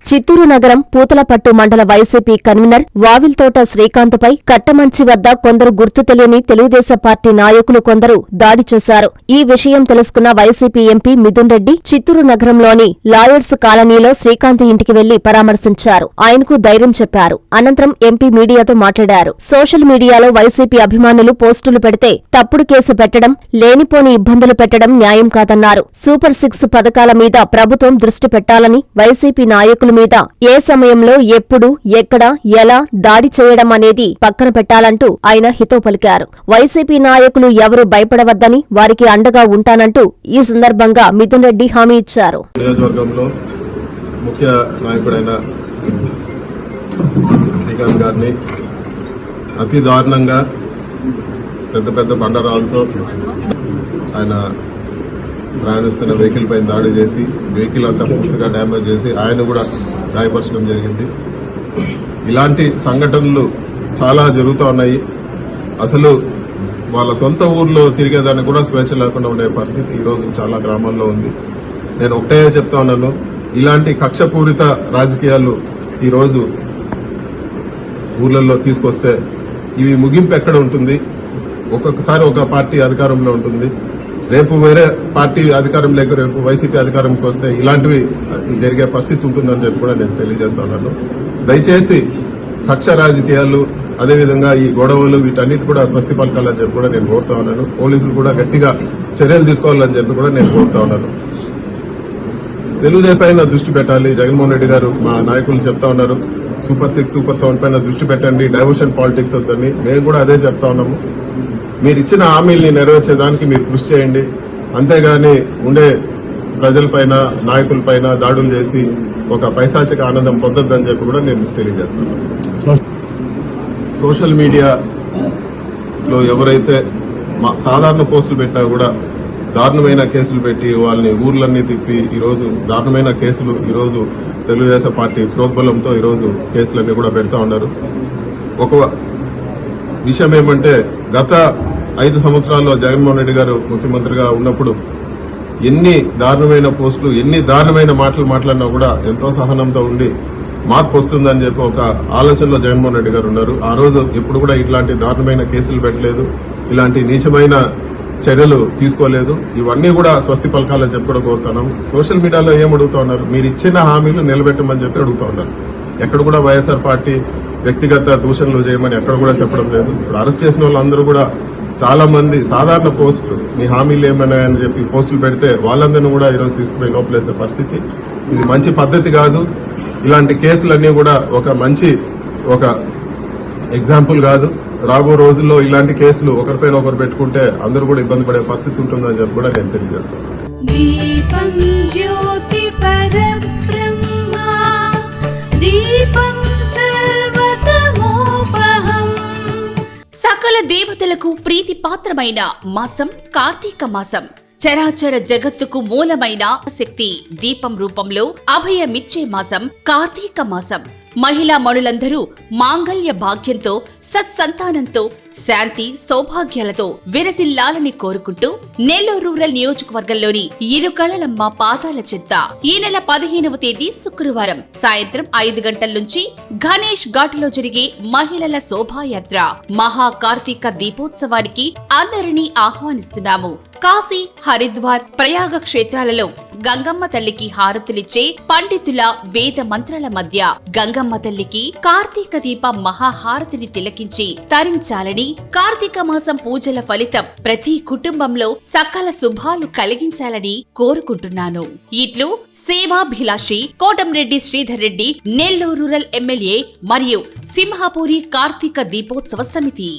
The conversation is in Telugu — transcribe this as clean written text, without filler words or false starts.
చిత్తూరు నగరం పూతలపట్టు మండల వైసీపీ కన్వీనర్ వావిల్తోట శ్రీకాంత్పై కట్టమంచి వద్ద కొందరు గుర్తు తెలియని తెలుగుదేశం పార్టీ నాయకులు కొందరు దాడి చేశారు. ఈ విషయం తెలుసుకున్న వైసీపీ ఎంపీ మిథున్ రెడ్డి చిత్తూరు నగరంలోని లాయర్స్ కాలనీలో శ్రీకాంత్ ఇంటికి వెళ్లి పరామర్శించారు. ఆయనకు ధైర్యం చెప్పారు. అనంతరం ఎంపీ మీడియాతో మాట్లాడారు. సోషల్ మీడియాలో వైసీపీ అభిమానులు పోస్టులు పెడితే తప్పుడు కేసు పెట్టడం, లేనిపోని ఇబ్బందులు పెట్టడం న్యాయం కాదన్నారు. సూపర్ 6 పథకాల మీద ప్రభుత్వం దృష్టి పెట్టాలని, వైసీపీ నాయకుల మీద ఏ సమయంలో ఎప్పుడు ఎక్కడ ఎలా దాడి చేయడం అనేది పక్కన పెట్టాలంటూ ఆయన హితవు పలికారు. వైసీపీ నాయకులు ఎవరూ భయపడవద్దని, వారికి అండగా ఉంటానంటూ ఈ సందర్భంగా మిథున్ రెడ్డి హామీ ఇచ్చారు. నియోజకవర్గంలో ముఖ్య నాయకుడైన శ్రీకాంత్ గారిని అతి దారుణంగా పెద్ద పెద్ద బండరాలతో ఆయన ప్రయాణిస్తున్న వెహికల్ పైన దాడి చేసి వెహికల్ అంతా పూర్తిగా డ్యామేజ్ చేసి ఆయన కూడా గాయపరచడం జరిగింది. ఇలాంటి సంఘటనలు చాలా జరుగుతూ ఉన్నాయి. అసలు వాళ్ళ సొంత ఊర్లో తిరిగేదానికి కూడా స్వేచ్ఛ లేకుండా ఉండే పరిస్థితి ఈరోజు చాలా గ్రామాల్లో ఉంది. నేను ఒకటే చెప్తా ఉన్నాను, ఇలాంటి కక్షపూరిత రాజకీయాలు ఈరోజు ఊర్లలో తీసుకొస్తే ఇవి ముగింపు ఎక్కడ ఉంటుంది? ఒక్కొక్కసారి ఒక పార్టీ అధికారంలో ఉంటుంది, రేపు వేరే పార్టీ అధికారం లేక రేపు వైసీపీ అధికారంకి వస్తే ఇలాంటివి జరిగే పరిస్థితి ఉంటుందని చెప్పి కూడా నేను తెలియజేస్తా ఉన్నాను. దయచేసి కక్ష రాజకీయాలు, అదేవిధంగా ఈ గొడవలు వీటన్నిటి కూడా స్వస్తి పలకాలని చెప్పి కూడా నేను కోరుతా ఉన్నాను. పోలీసులు కూడా గట్టిగా చర్యలు తీసుకోవాలని చెప్పి కూడా నేను కోరుతా ఉన్నాను. తెలుగుదేశం పైన దృష్టి పెట్టాలి. జగన్మోహన్ రెడ్డి గారు మా నాయకులు చెప్తా ఉన్నారు, సూపర్ 6, సూపర్ 7 పైన దృష్టి పెట్టండి, డైవర్షన్ పాలిటిక్స్ వద్దని. మేము కూడా అదే చెప్తా ఉన్నాము. మీరు ఇచ్చిన హామీల్ని నెరవేర్చేదానికి మీరు కృషి చేయండి, అంతేగాని ఉండే ప్రజలపైన నాయకులపైన దాడులు చేసి ఒక పైశాచిక ఆనందం పొందొద్దని చెప్పి కూడా నేను తెలియజేస్తాను. సోషల్ మీడియాలో ఎవరైతే సాధారణ పోస్టులు పెట్టినా కూడా దారుణమైన కేసులు పెట్టి వాళ్ళని ఊర్లన్నీ తిప్పి ఈరోజు దారుణమైన కేసులు ఈరోజు తెలుగుదేశం పార్టీ ప్రోద్బలంతో ఈరోజు కేసులన్నీ కూడా పెడతా ఉన్నారు. ఒక విషయం ఏమంటే, గత 5 సంవత్సరాల్లో జగన్మోహన్ రెడ్డి గారు ముఖ్యమంత్రిగా ఉన్నప్పుడు ఎన్ని దారుణమైన పోస్టులు, ఎన్ని దారుణమైన మాటలు మాట్లాడినా కూడా ఎంతో సహనంతో ఉండి మార్పు వస్తుందని చెప్పి ఒక ఆలోచనలో జగన్మోహన్ రెడ్డి గారు ఉన్నారు. ఆ రోజు ఎప్పుడు కూడా ఇట్లాంటి దారుణమైన కేసులు పెట్టలేదు, ఇలాంటి నీచమైన చర్యలు తీసుకోలేదు. ఇవన్నీ కూడా స్వస్తి పలకాలని చెప్పి కూడా కోరుతున్నాం. సోషల్ మీడియాలో ఏం అడుగుతా ఉన్నారు? మీరు ఇచ్చిన హామీలు నిలబెట్టమని చెప్పి అడుగుతా ఉన్నారు. ఎక్కడ కూడా వైఎస్ఆర్ పార్టీ వ్యక్తిగత దూషణలు చేయమని ఎక్కడ కూడా చెప్పడం లేదు. ఇప్పుడు అరెస్ట్ చేసిన వాళ్ళందరూ కూడా చాలా మంది సాధారణ పోస్టులు, మీ హామీలు ఏమన్నాయని చెప్పి పోస్టులు పెడితే వాళ్ళందరినీ కూడా ఈరోజు తీసుకుపోయి లోపలేసే పరిస్థితి. ఇది మంచి పద్ధతి కాదు. ఇలాంటి కేసులన్నీ కూడా ఒక ఎగ్జాంపుల్ కాదు. రాబో రోజుల్లో ఇలాంటి కేసులు ఒకరిపైన ఒకరు పెట్టుకుంటే అందరూ కూడా ఇబ్బంది పడే పరిస్థితి ఉంటుందని చెప్పి కూడా నేను తెలియజేస్తాను. సకల దేవతలకు ప్రీతి పాత్రమైన మాసం కార్తీక మాసం. చరాచర జగత్తుకు మూలమైన శక్తి దీపం రూపంలో అభయమిచ్చే మాసం కార్తీక మాసం. మహిళా మణులందరూ మాంగళ్య భాగ్యంతో, సత్సంతానంతో, శాంతి సౌభాగ్యాలతో విరసిల్లాలని కోరుకుంటూ నెల్లూరు రూరల్ నియోజకవర్గంలోని ఇరుకళలమ్మ పాదాల చెంత ఈ నెల 15వ తేదీ శుక్రవారం సాయంత్రం 5 గంటల నుంచి గణేష్ ఘాట్లో జరిగే మహిళల శోభాయాత్ర మహా కార్తీక దీపోత్సవానికి అందరినీ ఆహ్వానిస్తున్నాము. కాశీ, హరిద్వార్, ప్రయాగ క్షేత్రాలలో గంగమ్మ తల్లికి హారతులిచ్చే పండితుల వేద మంత్రాల మధ్య గంగమ్మ తల్లికి కార్తీక దీప మహాహారతిని తిలకించి తరించాలని, కార్తీక మాసం పూజల ఫలితం ప్రతి కుటుంబంలో సకల శుభాలు కలిగించాలని కోరుకుంటున్నాను. ఇట్లు సేవాభిలాషి కోటంరెడ్డి శ్రీధర్ రెడ్డి, నెల్లూరు రూరల్ ఎమ్మెల్యే మరియు సింహాపూరి కార్తీక దీపోత్సవ సమితి.